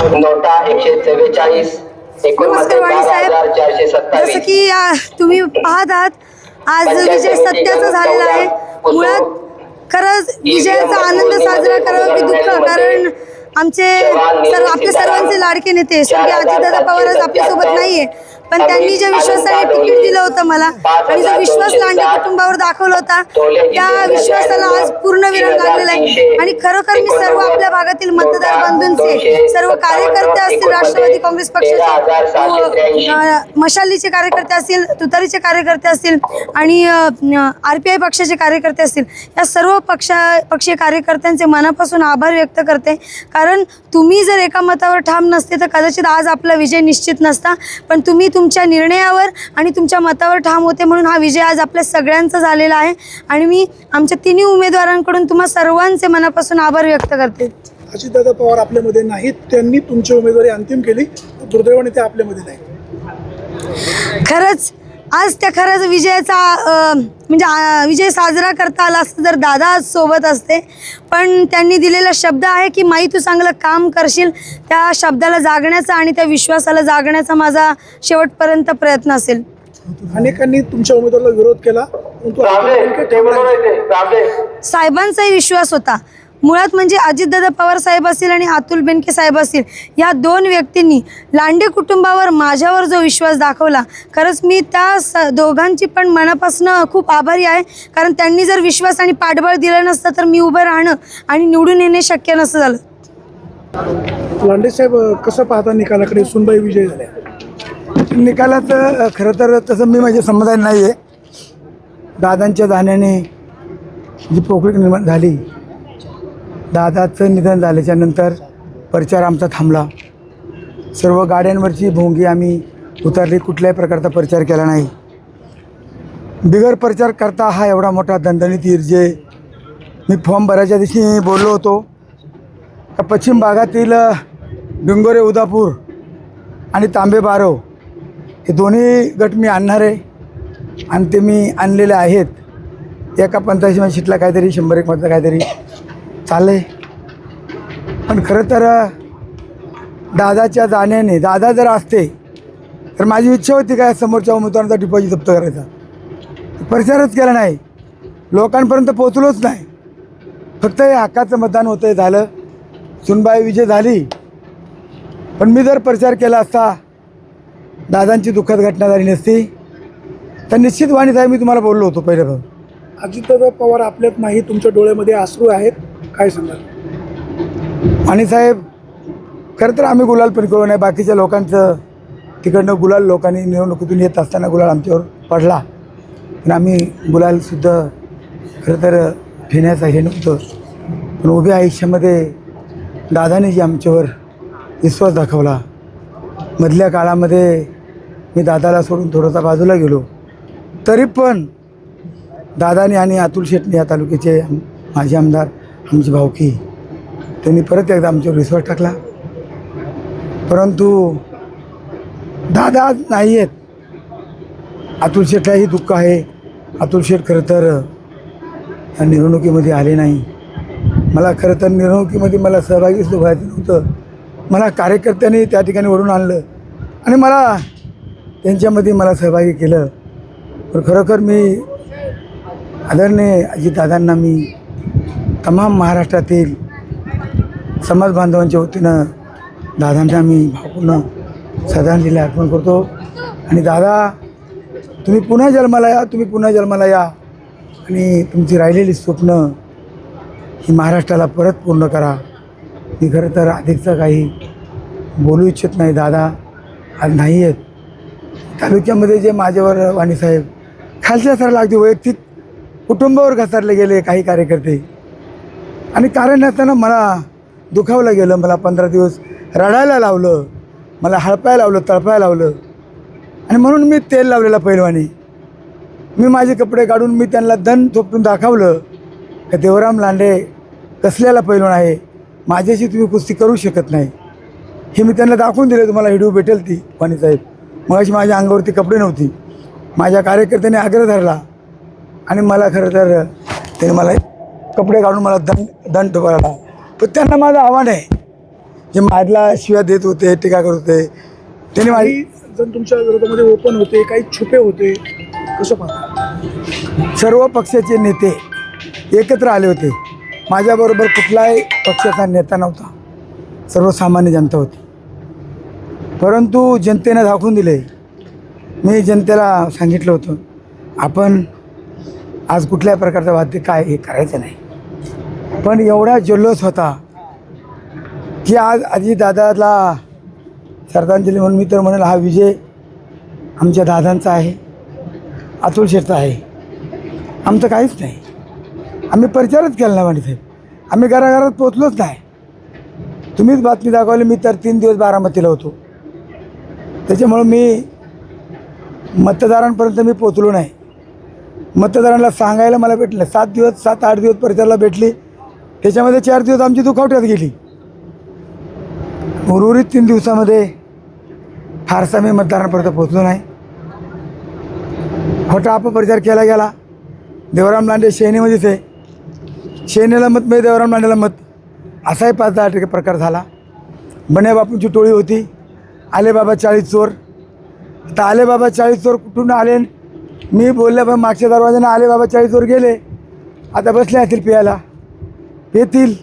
नोटा 144 नमस्कार वाणी साहेब, जसं की तुम्ही पाहत आहात आज विजय सत्याचा झालेला आहे. मुळात खरंच विजयाचा आनंद साजरा करावा की दुःख, कारण आपल्या सर्वांचे लाडके नेते स्वर्गीय अजितदादा पवार आज आपल्यासोबत नाहीये, पण त्यांनी ज्या विश्वासाने तिकीट दिलं होतं मला आणि जो विश्वास लांडे कुटुंबावर दाखवला होता त्या विश्वासाला आज पूर्णविराम लागलेला आहे. आणि खरोखर मी सर्व आपल्या भागातील मतदार बंधूंचे, सर्व कार्यकर्ते असतील, राष्ट्रवादी काँग्रेस पक्षाचे, मशालीचे कार्यकर्ते असतील, तुतारीचे कार्यकर्ते असतील आणि RPI पक्षाचे कार्यकर्ते असतील, या सर्व पक्षीय कार्यकर्त्यांचे मनापासून आभार व्यक्त करते. कारण तुम्ही जर एका मतावर ठाम नसते तर कदाचित आज आपला विजय निश्चित नसता, पण तुम्ही तुमच्या निर्णयावर आणि तुमच्या मतावर ठाम होते म्हणून हा विजय आज आपल्या सगळ्यांचा झालेला आहे. आणि मी आमच्या तिन्ही उमेदवारांकडून तुम्हा सर्वांचे मनापासून आभार व्यक्त करते. अजितदादा पवार आपल्यामध्ये नाहीत, त्यांनी तुमची उमेदवारी अंतिम केली, दुर्दैवाने ते आपल्यामध्ये नाही. खरंच आज त्या विजयाचा विजय साजरा करता आला असता जर दादा आज सोबत असते, पण त्यांनी दिलेला शब्द आहे की माई तू चांगलं काम करशील, त्या शब्दाला जागण्याचा आणि त्या विश्वासाला जागण्याचा माझा शेवटपर्यंत प्रयत्न असेल. अनेकांनी तुमच्या उमेदवाराला विरोध केला, साहेबांचाही विश्वास होता. मुळात म्हणजे अजितदादा पवार साहेब असतील आणि अतुल बेनके साहेब असतील, या दोन व्यक्तींनी लांडे कुटुंबावर माझ्यावर जो विश्वास दाखवला, खरंच मी त्या दोघांची पण मनापासून खूप आभारी आहे. कारण त्यांनी जर विश्वास आणि पाठबळ दिलं नसतं तर मी उभं राहणं आणि निवडून येणे शक्य नसतं झालं. लांडे साहेब, कसं पाहता निकालाकडे? सुनबाई विजय झाल्या. निकालाचं खरं तर तसं मी माझे समाधान नाही आहे. दादांच्या जाण्याने जी पोकळीक निर्माण झाली, दादाचं निधन झाल्याच्यानंतर प्रचार आमचा थांबला. सर्व गाड्यांवरची भोंगी आम्ही उतरली, कुठल्याही प्रकारचा प्रचार केला नाही. बिगर प्रचार करता हा एवढा मोठा दणदणीत जे मी फॉर्म भरायच्या दिवशी बोललो होतो का पश्चिम भागातील डिंगोरे उदापूर आणि तांबे बारव हे दोन्ही गट मी आणणार आहे आणि ते मी आणलेले आहेत. एका 85 सीटला काहीतरी 100-1 मतं काहीतरी चाललं आहे. पण खरं तर दादाच्या जाण्याने, दादा जर असते तर माझी इच्छा होती काय समोरच्या उमेदवारांचा डिपॉझिट जप्त करायचा. प्रचारच केला नाही, लोकांपर्यंत पोचलोच नाही. फक्त हे हक्काचं मतदान होतं, झालं, सुनबाई विजय झाली. पण मी जर प्रचार केला असता, दादांची दुःखद घटना झाली नसती, तर निश्चित वाणी साहेब मी तुम्हाला बोललो होतो पहिल्यापासून. अजितदादा पवार आपल्यात नाही, तुमच्या डोळ्यामध्ये अश्रू आहेत, काय सांगाल? आणि साहेब, खरं तर आम्ही गुलाल पण करू नाही. बाकीच्या लोकांचं तिकडनं गुलाल, लोकांनी निवडणुकीतून येत असताना गुलाल आमच्यावर पडला, पण आम्ही गुलालसुद्धा खरं तर घेण्याचं हे नव्हतं. पण उभ्या आयुष्यामध्ये दादाने जी आमच्यावर विश्वास दाखवला, मधल्या काळामध्ये मी दादाला सोडून थोडासा बाजूला गेलो, तरी पण दादाने आणि अतुल शेटने, या तालुक्याचे माजी आमदार, आमची भावकी, त्यांनी परत एकदा आमच्यावर विश्वास टाकला. परंतु दादा आज नाही आहेत. अतुल शेठलाही दुःख आहे. अतुल शेठ खरं तर निवडणुकीमध्ये आले नाही. मला खरं तर निवडणुकीमध्ये मला सहभागीच व्हायचं नव्हतं. मला कार्यकर्त्यांनी त्या ठिकाणी ओढून आणलं आणि मला त्यांच्यामध्ये सहभागी केलं. पण खरोखर मी आदरणीय अजितदादांना मी तमाम महाराष्ट्रातील समाज बांधवांच्या वतीनं दादांना मी भावपूर्ण श्रद्धांजली अर्पण करतो. आणि दादा, तुम्ही पुन्हा जन्माला या, तुम्ही पुन्हा जन्माला या आणि तुमची राहिलेली स्वप्न ही महाराष्ट्राला परत पूर्ण करा. मी खरं तर अधिकचं काही बोलू इच्छित नाही. दादा आज नाही आहेत. तालुक्यामध्ये जे माझ्यावर वाणीसाहेब खालच्या स्तराला अगदी वैयक्तिक कुटुंबावर घसरले गेले काही कार्यकर्ते, आणि कारण नसताना मला दुखावलं गेलं. मला 15 दिवस रडायला लावलं, मला हळपायला लावलं, तळपायला लावलं. आणि म्हणून मी तेल लावलेलं पैलवानी, मी माझे कपडे काढून मी त्यांना दण थोपटून दाखवलं का देवराम लांडे कसल्याला पैलवान आहे, माझ्याशी तुम्ही कुस्ती करू शकत नाही. हे मी त्यांना दाखवून दिले. तुम्हाला व्हिडिओ भेटेल ती वाणीसाहेब. मग अशी माझ्या अंगावरती कपडे नव्हती. माझ्या कार्यकर्त्याने आग्रह धरला आणि मला खरं तर त्याने मला कपडे काढून मला दंड ठोकायला. पण त्यांना माझं आव्हान आहे, जे माझला शिव्या देत होते, टीका करत होते, त्यांनी माझी काही जण तुमच्या विरोधामध्ये ओपन होते, काही छुपे होते, कसं पाहता? सर्व पक्षाचे नेते एकत्र आले होते. माझ्याबरोबर कुठलाही पक्षाचा नेता नव्हता, सर्वसामान्य जनता होती. परंतु जनतेनं दाखवून दिले. मी जनतेला सांगितलं होतं, आपण आज कुठल्याही प्रकारचं वाद्य काय हे करायचं नाही. पण एवढा जल्लोष होता की आज अजितदादाला श्रद्धांजली म्हणून मी तर म्हणेल हा विजय आमच्या दादांचा आहे, अतुल शेठचा आहे, आमचं काहीच नाही. आम्ही प्रचारच केला नाही साहेब, आम्ही घराघरात पोचलोच नाही. तुम्हीच बातमी दाखवली. मी तर 3 दिवस बारामतीला होतो, त्याच्यामुळं मी मतदारांपर्यंत मी पोचलो नाही. मतदारांना सांगायला मला भेटलं 7 दिवस 7-8 दिवस प्रचाराला भेटली, त्याच्यामध्ये 4 दिवस आमची दुखावट्यात गेली. उर्वरित 3 दिवसामध्ये फारसा मी मतदारांपर्यंत पोचलो नाही. खोटा अपप्रचार केला गेला. देवराम लांडे शेनेमध्येच आहे, शेनेला मत म्हणजे देवराम लांडेला मत, असाही 5-10% प्रकार झाला. बने बापूंची टोळी होती, आले बाबा 40 चोर. आता आले बाबा 40 चोर कुठून आले? मी बोलल्या पण मागच्या दरवाजाने आले बाबा 40 चोर गेले, आता बसले असतील पियाला, येतील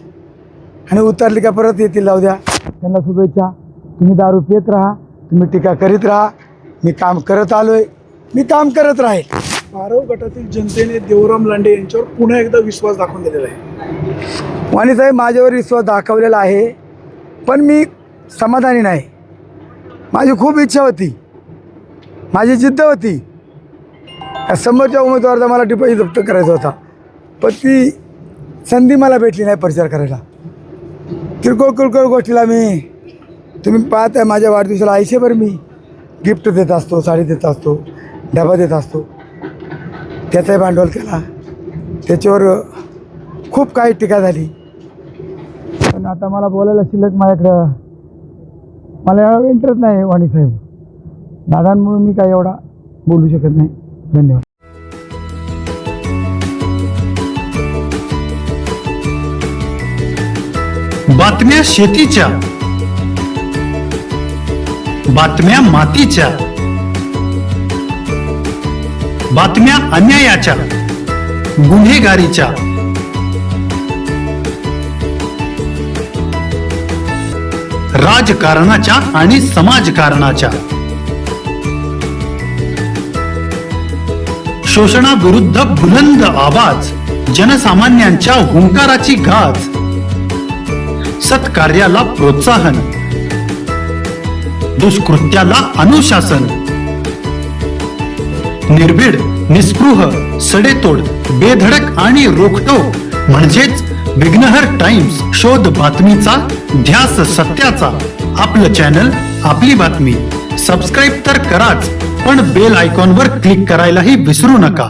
आणि उतरली का परत येतील. जाऊ द्या, त्यांना शुभेच्छा. तुम्ही दारू पित राहा, तुम्ही टीका करीत राहा. मी काम करत आलो आहे, मी काम करत राहील. पारव गटातील जनतेने देवराम लांडे यांच्यावर पुन्हा एकदा विश्वास दाखवून दिलेला आहे. वाणीसाहेब माझ्यावर विश्वास दाखवलेला आहे, पण मी समाधानी नाही. माझी खूप इच्छा होती, माझी जिद्द होती. समोरच्या उमेदवाराचा मला डिपॉझिट जप्त करायचा होता, पण ती संधी मला भेटली नाही प्रचार करायला. किरकोळ गोष्टीला मी, तुम्ही पाहत आहे माझ्या वाढदिवसाला आयुष्यभर मी गिफ्ट देत असतो, साडी देत असतो, डबा देत असतो. त्याचाही भांडवल केला, त्याच्यावर खूप काही टीका झाली. पण आता मला बोलायला शिल्लक माझ्याकडं मला एवढा इंटरेस्ट नाही वाणीसाहेब. दादांमुळे मी काही एवढा बोलू शकत नाही. धन्यवाद. बातम्या शेतीच्या, बातम्या मातीच्या, बातम्या अन्यायाच्या, गुन्हेगारीच्या, राजकारणाच्या आणि समाजकारणाच्या, शोषणाविरुद्ध बुलंद आवाज, जनसामान्यांच्या हुंकाराची गाज, सत्कार्याला प्रोत्साहन, दुष्कृत्याला अनुशासन, निर्भीड, निस्पृह, सडेतोड, बेधडक आणि रोखटोक म्हणजेच विघ्नहर टाइम्स. शोध बातमीचा, ध्यास सत्याचा. आपलं चॅनल, आपली बातमी. सबस्क्राईब तर कराच, पण बेल आयकॉनवर क्लिक करायलाही विसरू नका.